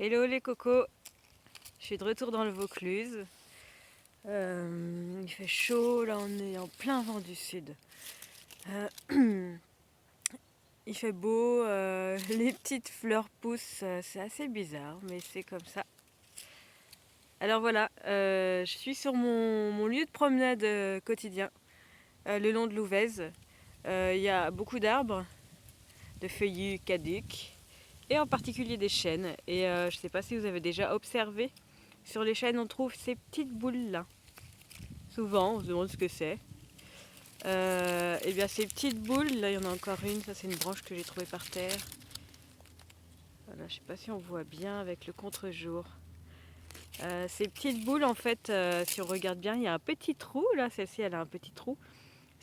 Hello les cocos, je suis de retour dans le Vaucluse. Il fait chaud, là on est en plein vent du sud. Il fait beau, les petites fleurs poussent, c'est assez bizarre mais c'est comme ça. Alors voilà, je suis sur mon lieu de promenade quotidien, le long de l'Ouvèze. Il y a beaucoup d'arbres, de feuillus caducs et en particulier des chênes. Et je ne sais pas si vous avez déjà observé, sur les chênes on trouve ces petites boules là. Souvent, on se demande ce que c'est. Et bien ces petites boules, là il y en a encore une, ça c'est une branche que j'ai trouvée par terre. Voilà, je sais pas si on voit bien avec le contre-jour. Ces petites boules en fait, si on regarde bien, il y a un petit trou, là celle-ci elle a un petit trou.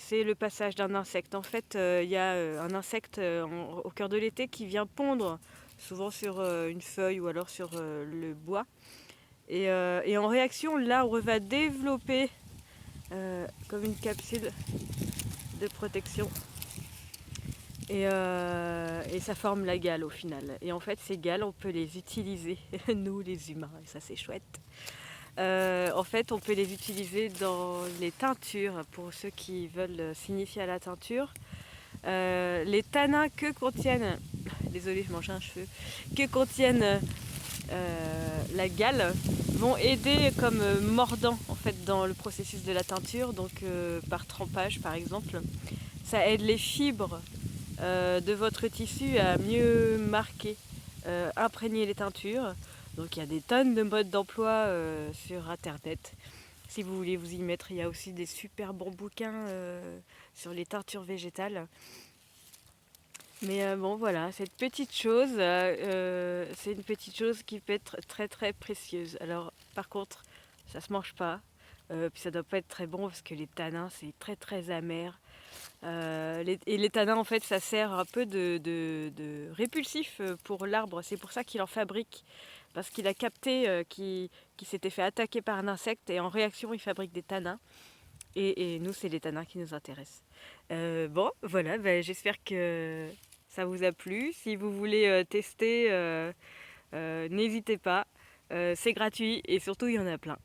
C'est le passage d'un insecte. En fait, il y a un insecte au cœur de l'été qui vient pondre, souvent sur une feuille ou alors sur le bois. Et en réaction, l'arbre va développer comme une capsule de protection. Et ça forme la gale au final. Et en fait, ces gales, on peut les utiliser, nous les humains, et ça c'est chouette. En fait, on peut les utiliser dans les teintures, pour ceux qui veulent s'initier à la teinture. Les tanins que contiennent, désolée je mange un cheveu, que contiennent la gale vont aider comme mordant en fait dans le processus de la teinture, donc par trempage par exemple. Ça aide les fibres de votre tissu à mieux marquer, imprégner les teintures. Donc il y a des tonnes de modes d'emploi sur internet. Si vous voulez vous y mettre, il y a aussi des super bons bouquins sur les teintures végétales. Mais bon voilà, cette petite chose, c'est une petite chose qui peut être très très précieuse. Alors par contre, ça se mange pas, puis ça doit pas être très bon parce que les tanins c'est très très amer. Et les tanins en fait ça sert un peu de répulsif pour l'arbre, c'est pour ça qu'il en fabrique. Parce qu'il a capté qu'il s'était fait attaquer par un insecte et en réaction il fabrique des tanins. Et nous c'est les tanins qui nous intéressent. Bon voilà, ben, j'espère que ça vous a plu. Si vous voulez tester, n'hésitez pas. C'est gratuit et surtout il y en a plein.